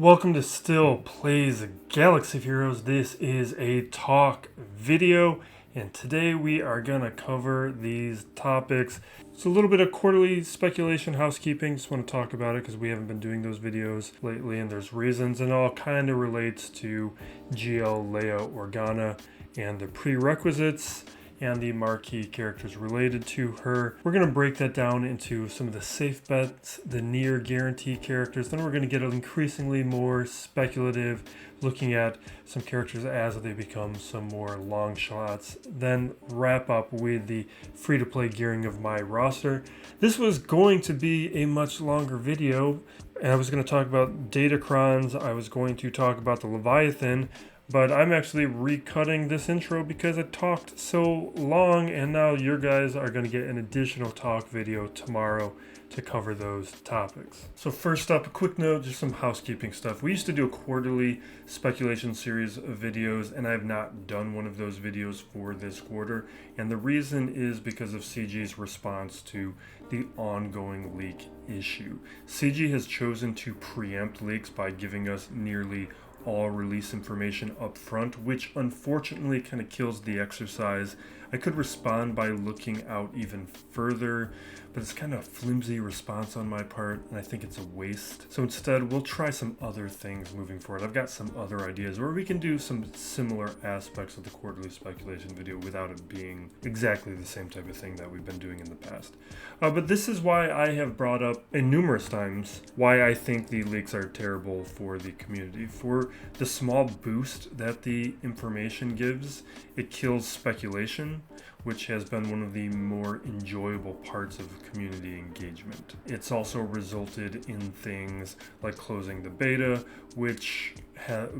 Welcome to Still Plays Galaxy of Heroes. This is a talk video, and today we are going to cover these topics. It's a little bit of quarterly speculation, housekeeping. Just want to talk about it because we haven't been doing those videos lately, and there's reasons, and it all kind of relates to GL Leia Organa and the prerequisites and the marquee characters related to her. We're going to break that down into some of the safe bets, the near guarantee characters. Then we're going to get increasingly more speculative, looking at some characters as they become some more long shots. Then wrap up with the free-to-play gearing of my roster. This was going to be a much longer video, and I was going to talk about Datacrons. I was going to talk about the Leviathan, but I'm actually recutting this intro because it talked so long, and now your guys are going to get an additional talk video tomorrow to cover those topics. So first up, a quick note, just some housekeeping stuff. We used to do a quarterly speculation series of videos, and I have not done one of those videos for this quarter. And the reason is because of CG's response to the ongoing leak issue. CG has chosen to preempt leaks by giving us nearly all release information up front, which unfortunately kind of kills the exercise. I could respond by looking out even further, but it's kind of a flimsy response on my part, and I think it's a waste. So instead, we'll try some other things moving forward. I've got some other ideas where we can do some similar aspects of the quarterly speculation video without it being exactly the same type of thing that we've been doing in the past. But this is why I have brought up numerous times why I think the leaks are terrible for the community. For the small boost that the information gives, it kills speculation, which has been one of the more enjoyable parts of community engagement. It's also resulted in things like closing the beta, which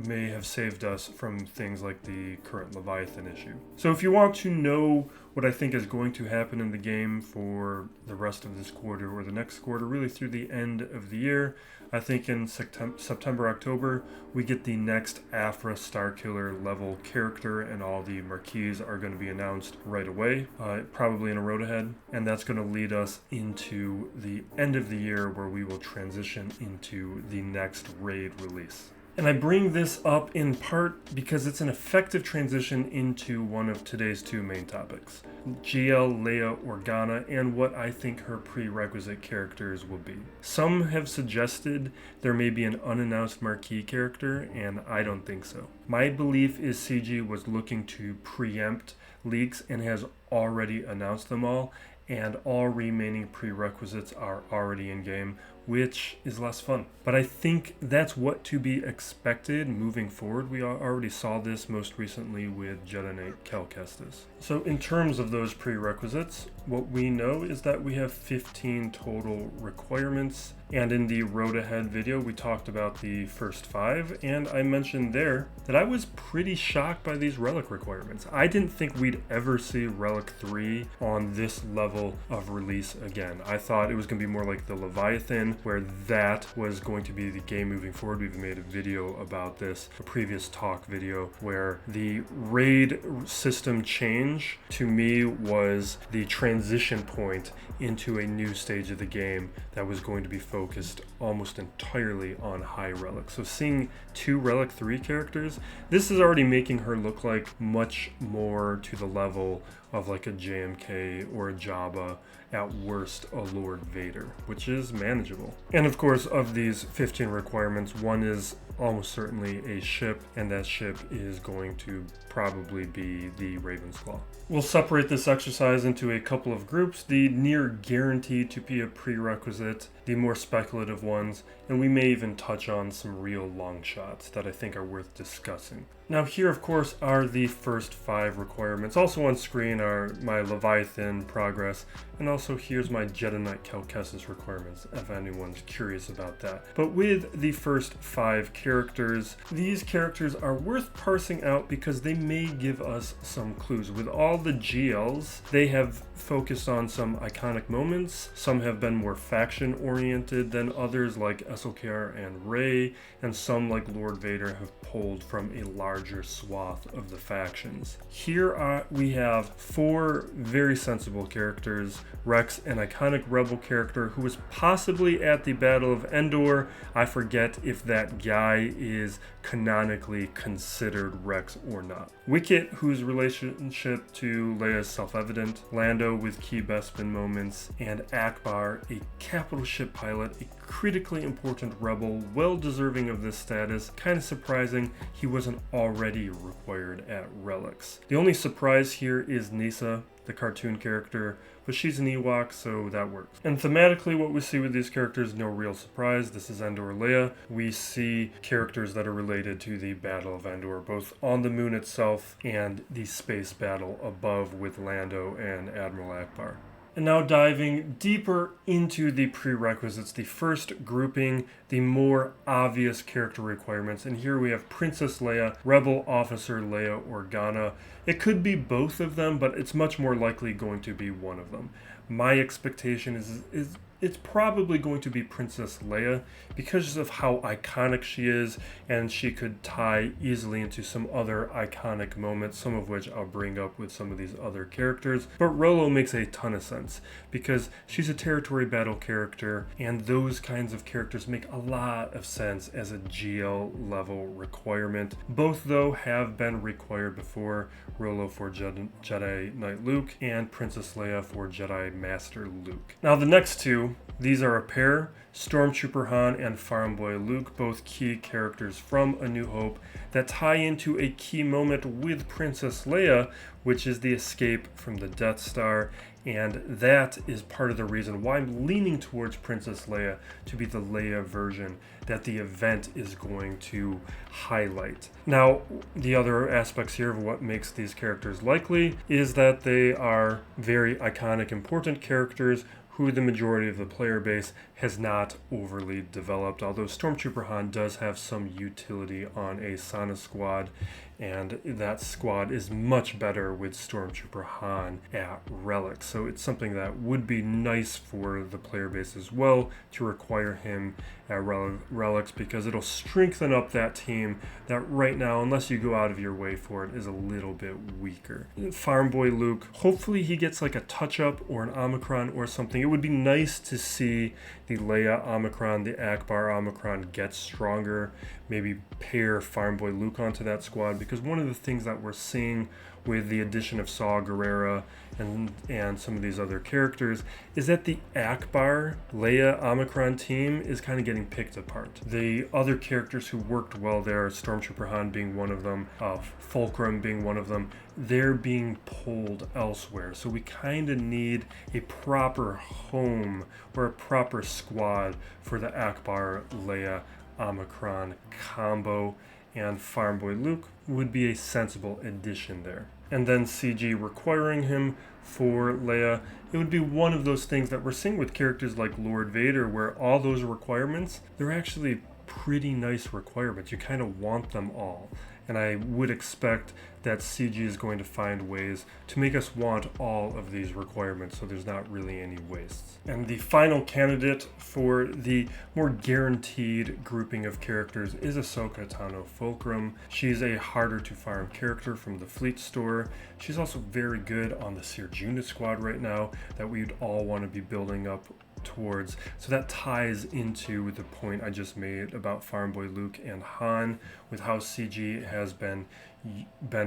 may have saved us from things like the current Leviathan issue. So if you want to know what I think is going to happen in the game for the rest of this quarter or the next quarter, really through the end of the year, I think in September, October, we get the next Afra Starkiller level character, and all the marquees are going to be announced right away, probably in a road ahead, and that's going to lead us into the end of the year where we will transition into the next raid release. And I bring this up in part because it's an effective transition into one of today's two main topics, GL Leia Organa and what I think her prerequisite characters will be. Some have suggested there may be an unannounced marquee character, and I don't think so. My belief is CG was looking to preempt leaks and has already announced them all, and all remaining prerequisites are already in game, which is less fun. But I think that's what to be expected moving forward. We already saw this most recently with Jedi Knight Cal Kestis. So in terms of those prerequisites, what we know is that we have 15 total requirements, and in the road ahead video we talked about the first 5, and I mentioned there that I was pretty shocked by these relic requirements. I didn't think we'd ever see Relic 3 on this level of release again. I thought it was going to be more like the Leviathan, where that was going to be the game moving forward. We've made a video about this, a previous talk video, where the raid system change to me was the transition point into a new stage of the game that was going to be focused almost entirely on high relic. So seeing 2 Relic 3 characters, this is already making her look like much more to the level of like a JMK or a Jabba, at worst a Lord Vader, which is manageable. And of course, of these 15 requirements, one is almost certainly a ship, and that ship is going to probably be the Raven's Claw. We'll separate this exercise into a couple of groups: the near guaranteed to be a prerequisite, the more speculative ones, and we may even touch on some real long shots that I think are worth discussing. Now here, of course, are the first 5 requirements. Also on screen are my Leviathan progress, and also here's my Jedi Knight Cal Kestis requirements, if anyone's curious about that. But with the first 5 characters, these characters are worth parsing out because they may give us some clues. With all the GLs, they have focused on some iconic moments. Some have been more faction oriented than others, like SOKR and Rey, and some, like Lord Vader, have pulled from a large larger swath of the factions. Here we have 4 very sensible characters. Rex, an iconic rebel character who was possibly at the Battle of Endor. I forget if that guy is canonically considered Rex or not. Wicket, whose relationship to Leia is self-evident. Lando with key Bespin moments. And Akbar, a capital ship pilot, a critically important rebel, well deserving of this status. Kind of surprising he wasn't already required at Relics. The only surprise here is Nisa, the cartoon character, but she's an Ewok, so that works. And thematically, what we see with these characters, no real surprise. This is Endor Leia. We see characters that are related to the Battle of Endor, both on the moon itself and the space battle above with Lando and Admiral Akbar. And now diving deeper into the prerequisites, the first grouping, the more obvious character requirements. And here we have Princess Leia, Rebel Officer Leia Organa. It could be both of them, but it's much more likely going to be one of them. My expectation is it's probably going to be Princess Leia because of how iconic she is, and she could tie easily into some other iconic moments, some of which I'll bring up with some of these other characters. But Rolo makes a ton of sense because she's a territory battle character, and those kinds of characters make a lot of sense as a GL level requirement. Both, though, have been required before. Rolo for Jedi Knight Luke and Princess Leia for Jedi Master Luke. Now the next two, these are a pair, Stormtrooper Han and Farm Boy Luke, both key characters from A New Hope that tie into a key moment with Princess Leia, which is the escape from the Death Star. And that is part of the reason why I'm leaning towards Princess Leia to be the Leia version that the event is going to highlight. Now, the other aspects here of what makes these characters likely is that they are very iconic, important characters who the majority of the player base has not overly developed, although Stormtrooper Han does have some utility on a Sana squad, and that squad is much better with Stormtrooper Han at Relics. So it's something that would be nice for the player base as well to require him at Relics, because it'll strengthen up that team that right now, unless you go out of your way for it, is a little bit weaker. Farm Boy Luke, hopefully he gets like a touch-up or an Omicron or something. It would be nice to see the Leia Omicron, the Akbar Omicron get stronger, maybe pair Farm Boy Luke onto that squad, because one of the things that we're seeing with the addition of Saw Gerrera and some of these other characters is that the Akbar Leia Omicron team is kind of getting picked apart. The other characters who worked well there, Stormtrooper Han being one of them, Fulcrum being one of them, they're being pulled elsewhere. So we kind of need a proper home or a proper squad for the Akbar Leia Omicron combo, and Farm Boy Luke would be a sensible addition there. And then CG requiring him for Leia, it would be one of those things that we're seeing with characters like Lord Vader, where all those requirements, they're actually pretty nice requirements. You kind of want them all. And I would expect that CG is going to find ways to make us want all of these requirements, so there's not really any wastes. And the final candidate for the more guaranteed grouping of characters is Ahsoka Tano Fulcrum. She's a harder to farm character from the Fleet Store. She's also very good on the Seer Juna squad right now that we'd all want to be building up towards. So that ties into the point I just made about Farm Boy Luke and Han, with how CG has been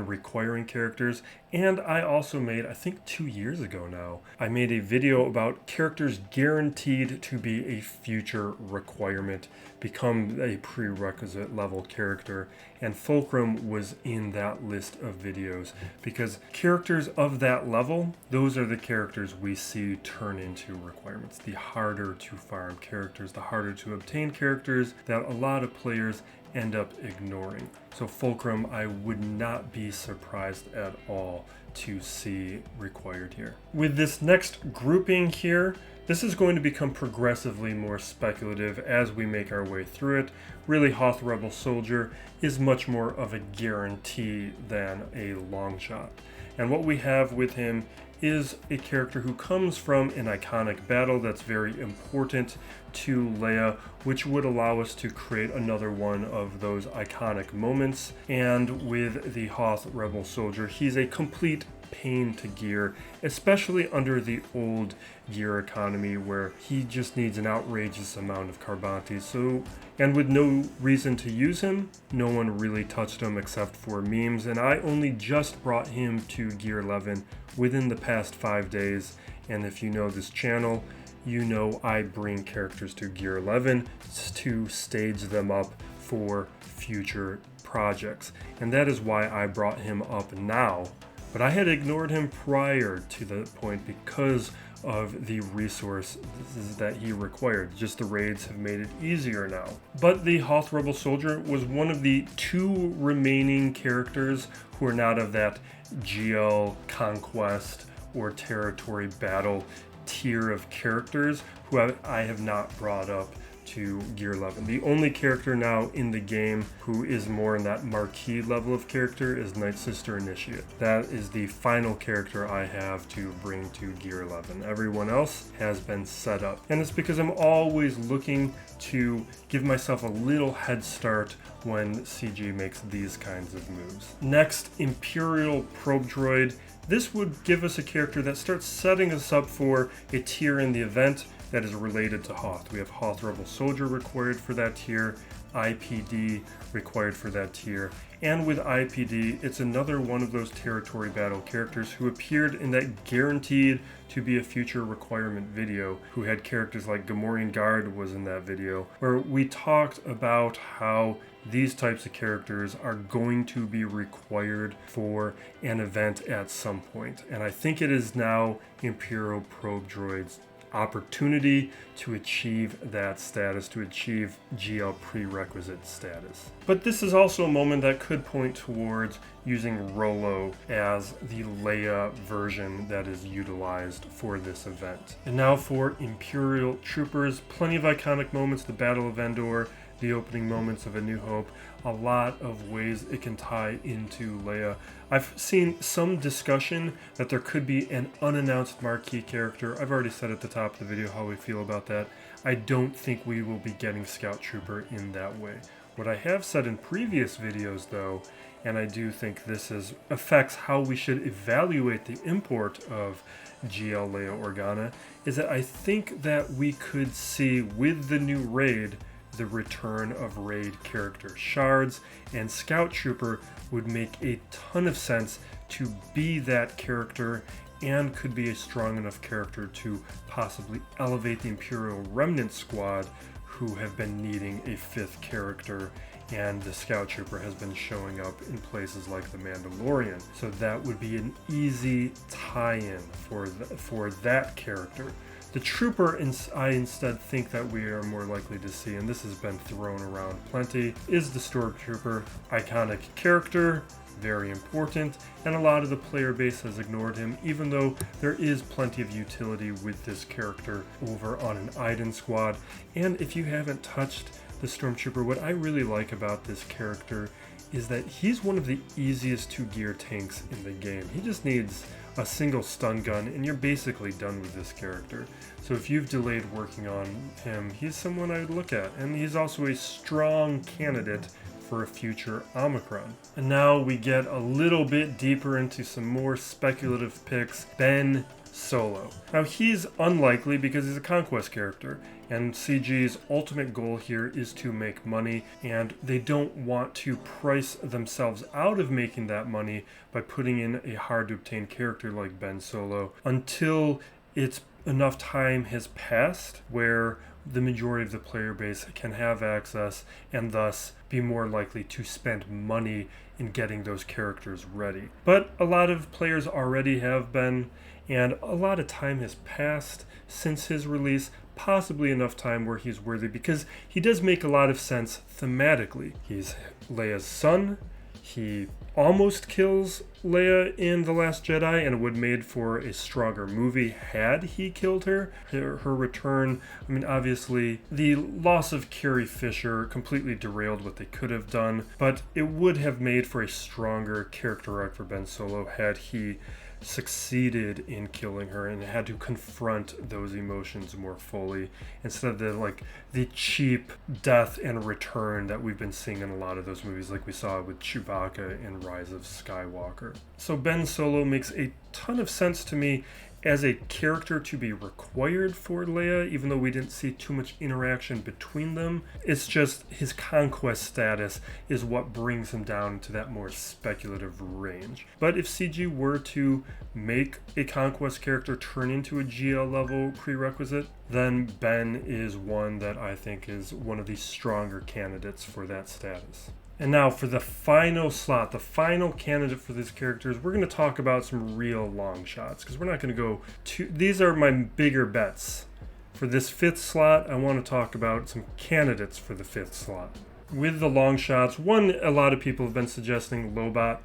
requiring characters. And I also made, I think 2 years ago now, I made a video about characters guaranteed to be a future requirement, become a prerequisite level character, and Fulcrum was in that list of videos, because characters of that level, those are the characters we see turn into requirements, the harder to farm characters, the harder to obtain characters that a lot of players end up ignoring. So Fulcrum, I would not be surprised at all to see required here. With this next grouping here, this is going to become progressively more speculative as we make our way through it. Really, Hoth Rebel Soldier is much more of a guarantee than a long shot. And what we have with him is a character who comes from an iconic battle that's very important to Leia, which would allow us to create another one of those iconic moments. And with the Hoth Rebel Soldier, he's a complete pain to gear, especially under the old gear economy where he just needs an outrageous amount of Carbanti. And with no reason to use him, no one really touched him except for memes, and I only just brought him to gear 11 within the past 5 days. And if you know this channel, you know I bring characters to gear 11 to stage them up for future projects, and that is why I brought him up now. But I had ignored him prior to that point because of the resources that he required. Just the raids have made it easier now. But the Hoth Rebel Soldier was one of the 2 remaining characters who are not of that GL Conquest or Territory Battle tier of characters who I have not brought up to gear 11. The only character now in the game who is more in that marquee level of character is Night Sister Initiate. That is the final character I have to bring to gear 11. Everyone else has been set up, and it's because I'm always looking to give myself a little head start when CG makes these kinds of moves. Next, Imperial Probe Droid. This would give us a character that starts setting us up for a tier in the event that is related to Hoth. We have Hoth Rebel Soldier required for that tier, IPD required for that tier, and with IPD, it's another one of those territory battle characters who appeared in that guaranteed to be a future requirement video, who had characters like Gamorrean Guard was in that video, where we talked about how these types of characters are going to be required for an event at some point. And I think it is now Imperial Probe Droid's opportunity to achieve that status, to achieve GL Prerequisite status. But this is also a moment that could point towards using Rolo as the Leia version that is utilized for this event. And now for Imperial Troopers, plenty of iconic moments, the Battle of Endor, the opening moments of A New Hope, a lot of ways it can tie into Leia. I've seen some discussion that there could be an unannounced marquee character. I've already said at the top of the video how we feel about that. I don't think we will be getting Scout Trooper in that way. What I have said in previous videos though, and I do think this affects how we should evaluate the import of GL Leia Organa, is that I think that we could see with the new raid the return of raid character shards, and Scout Trooper would make a ton of sense to be that character and could be a strong enough character to possibly elevate the Imperial Remnant Squad, who have been needing a 5th character, and the Scout Trooper has been showing up in places like the Mandalorian. So that would be an easy tie-in for that character. The Trooper, I instead think that we are more likely to see, and this has been thrown around plenty, is the Stormtrooper. Iconic character, very important, and a lot of the player base has ignored him, even though there is plenty of utility with this character over on an Iden squad. And if you haven't touched the Stormtrooper, what I really like about this character is that he's one of the easiest to gear tanks in the game. He just needs a single stun gun and you're basically done with this character. So if you've delayed working on him, he's someone I would look at, and he's also a strong candidate for a future Omicron. And now we get a little bit deeper into some more speculative picks. Ben Solo. Now he's unlikely because he's a conquest character, and CG's ultimate goal here is to make money, and they don't want to price themselves out of making that money by putting in a hard to obtain character like Ben Solo until enough time has passed where the majority of the player base can have access and thus be more likely to spend money in getting those characters ready. But a lot of players already have been, and a lot of time has passed since his release, possibly enough time where he's worthy, because he does make a lot of sense thematically. He's Leia's son, he almost kills Leia in The Last Jedi, and it would have made for a stronger movie had he killed her. Her return, I mean, obviously the loss of Carrie Fisher completely derailed what they could have done, but it would have made for a stronger character arc for Ben Solo had he succeeded in killing her and had to confront those emotions more fully instead of the cheap death and return that we've been seeing in a lot of those movies, like we saw with Chewbacca in Rise of Skywalker. So Ben Solo makes a ton of sense to me as a character to be required for Leia, even though we didn't see too much interaction between them. It's just his conquest status is what brings him down to that more speculative range. But if CG were to make a conquest character turn into a GL level prerequisite, then Ben is one that I think is one of the stronger candidates for that status. And now for the final slot, the final candidate for these characters, we're going to talk about some real long shots because we're not going to go to, these are my bigger bets. For this 5th slot, I want to talk about some candidates for the 5th slot. With the long shots, one, a lot of people have been suggesting Lobot.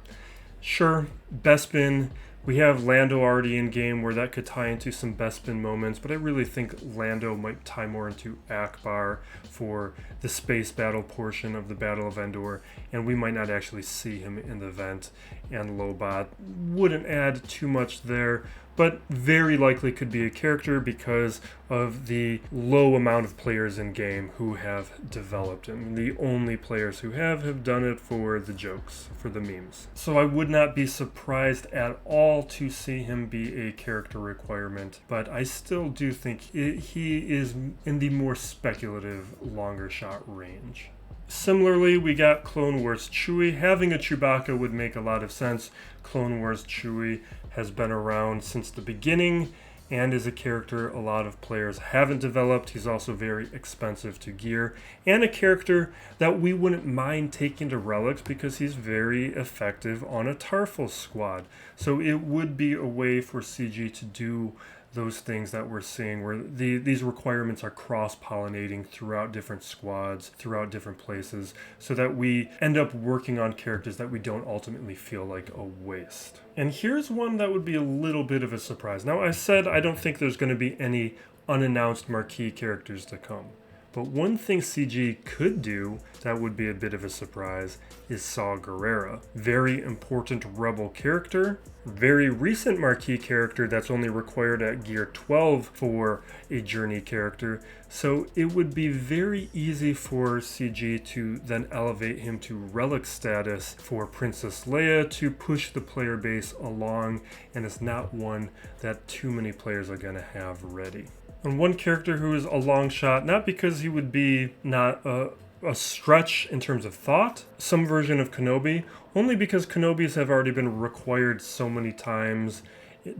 Sure, Bespin. We have Lando already in game where that could tie into some Bespin moments, but I really think Lando might tie more into Akbar for the space battle portion of the Battle of Endor, and we might not actually see him in the event, and Lobot wouldn't add too much there, but very likely could be a character because of the low amount of players in game who have developed him. The only players who have done it for the jokes, for the memes. So I would not be surprised at all to see him be a character requirement, but I still do think he is in the more speculative, longer shot range. Similarly, we got Clone Wars Chewie. Having a Chewbacca would make a lot of sense. Clone Wars Chewie has been around since the beginning and is a character a lot of players haven't developed. He's also very expensive to gear and a character that we wouldn't mind taking to relics because he's very effective on a Tarful squad. So it would be a way for CG to do those things that we're seeing where these requirements are cross-pollinating throughout different squads, throughout different places, so that we end up working on characters that we don't ultimately feel like a waste. And here's one that would be a little bit of a surprise. Now, I said I don't think there's going to be any unannounced marquee characters to come. But one thing CG could do that would be a bit of a surprise is Saw Gerrera. Very important Rebel character, very recent marquee character that's only required at Gear 12 for a Journey character. So it would be very easy for CG to then elevate him to Relic status for Princess Leia to push the player base along, and it's not one that too many players are going to have ready. And one character who is a long shot, not because he would be not a stretch in terms of thought, some version of Kenobi, only because Kenobis have already been required so many times,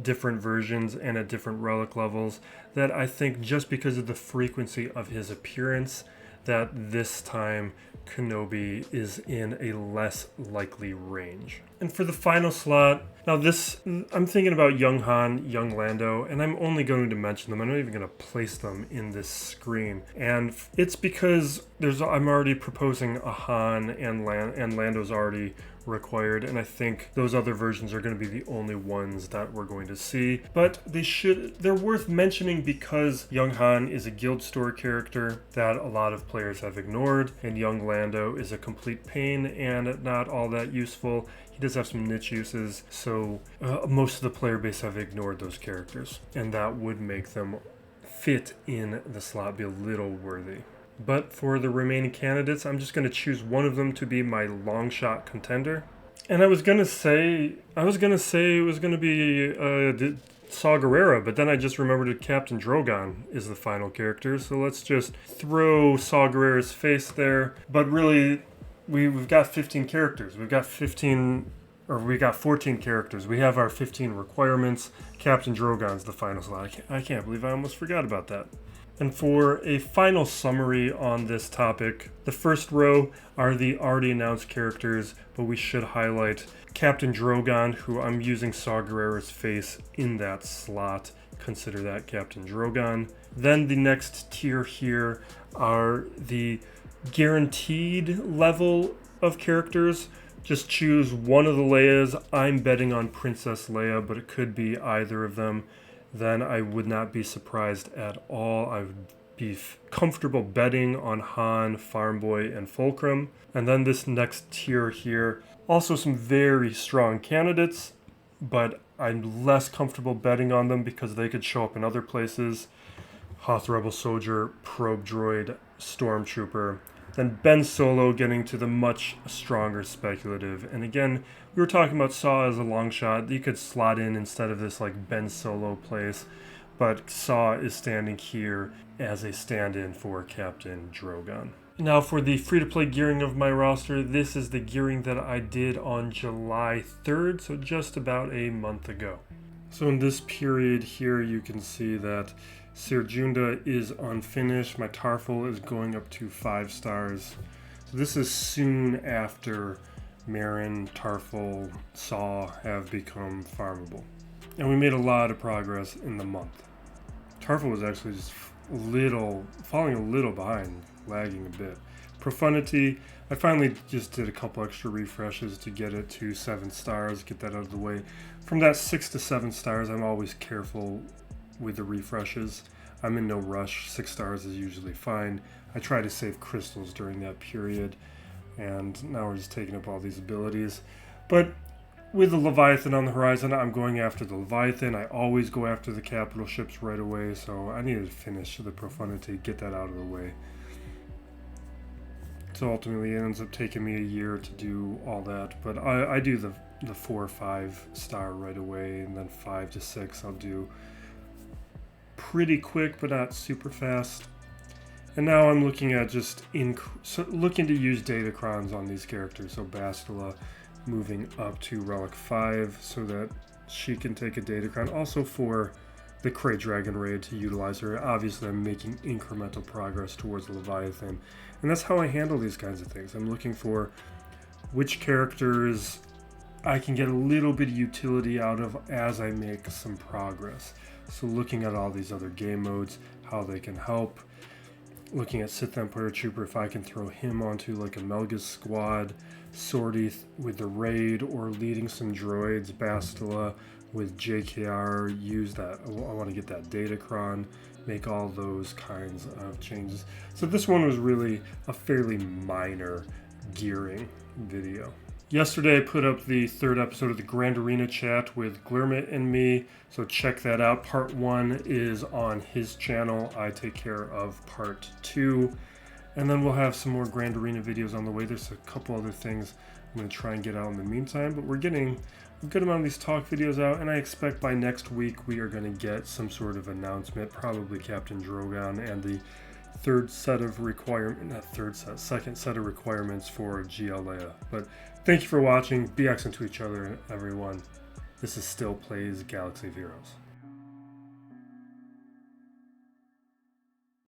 different versions and at different relic levels, that I think just because of the frequency of his appearance, that this time Kenobi is in a less likely range. And for the final slot, now this, I'm thinking about young Han, young Lando, and I'm only going to mention them. I'm not even going to place them in this screen. And it's because I'm already proposing a Han and Lando's already required, and I think those other versions are going to be the only ones that we're going to see. But they're worth mentioning because young Han is a guild store character that a lot of players have ignored, and young Lando is a complete pain and not all that useful. He does have some niche uses, so most of the player base have ignored those characters, and that would make them fit in the slot, be a little worthy. But for the remaining candidates, I'm just going to choose one of them to be my long shot contender. And I was going to say it was going to be Saw Gerrera, but then I just remembered that Captain Drogon is the final character. So let's just throw Saw Gerrera's face there. But really, we've got 15 characters. We've got 14 characters. We have our 15 requirements. Captain Drogon's the final slot. I can't believe I almost forgot about that. And for a final summary on this topic, the first row are the already announced characters, but we should highlight Captain Drogon, who I'm using Saw Gerrera's face in that slot. Consider that Captain Drogon. Then the next tier here are the guaranteed level of characters. Just choose one of the Leias. I'm betting on Princess Leia, but it could be either of them. Then I would not be surprised at all. I would be comfortable betting on Han, Farm Boy, and Fulcrum. And then this next tier here, also some very strong candidates, but I'm less comfortable betting on them because they could show up in other places. Hoth Rebel Soldier, Probe Droid, Stormtrooper. Then Ben Solo getting to the much stronger Speculative. And again, we were talking about Saw as a long shot. You could slot in instead of this like Ben Solo place. But Saw is standing here as a stand-in for Captain Drogon. Now for the free-to-play gearing of my roster, this is the gearing that I did on July 3rd, so just about a month ago. So in this period here, you can see that Serjunda is unfinished. My Tarful is going up to 5 stars. So this is soon after Marin, Tarful, Saw have become farmable. And we made a lot of progress in the month. Tarful was actually just falling a little behind, lagging a bit. Profundity, I finally just did a couple extra refreshes to get it to 7 stars, get that out of the way. From that 6 to 7 stars, I'm always careful with the refreshes. I'm in no rush. 6 stars is usually fine. I try to save crystals during that period, and now we're just taking up all these abilities. But with the Leviathan on the horizon, I'm going after the Leviathan. I always go after the capital ships right away, so I needed to finish the Profundity, get that out of the way. So ultimately it ends up taking me a year to do all that, but I do the 4 or 5 star right away, and then 5 to 6 I'll do pretty quick but not super fast. And now I'm looking at just looking to use Datacrons on these characters. So Bastila moving up to Relic 5 so that she can take a Datacron. Also for the Krayt Dragon Raid to utilize her. Obviously I'm making incremental progress towards Leviathan. And that's how I handle these kinds of things. I'm looking for which characters I can get a little bit of utility out of as I make some progress. So looking at all these other game modes, how they can help. Looking at Sith Empire Trooper, if I can throw him onto like a Melga's squad, Sortie with the raid, or leading some droids, Bastila with JKR, use that. I want to get that Datacron, make all those kinds of changes. So this one was really a fairly minor gearing video. Yesterday I put up the 3rd episode of the Grand Arena chat with Glurmit and me, so check that out. Part 1 is on his channel. I take care of part 2. And then we'll have some more Grand Arena videos on the way. There's a couple other things I'm going to try and get out in the meantime, but we're getting a good amount of these talk videos out, and I expect by next week we are going to get some sort of announcement, probably Captain Drogon and the second set of requirements for GL Leia. But thank you for watching. Be excellent to each other, everyone. This is Still Plays Galaxy of Heroes.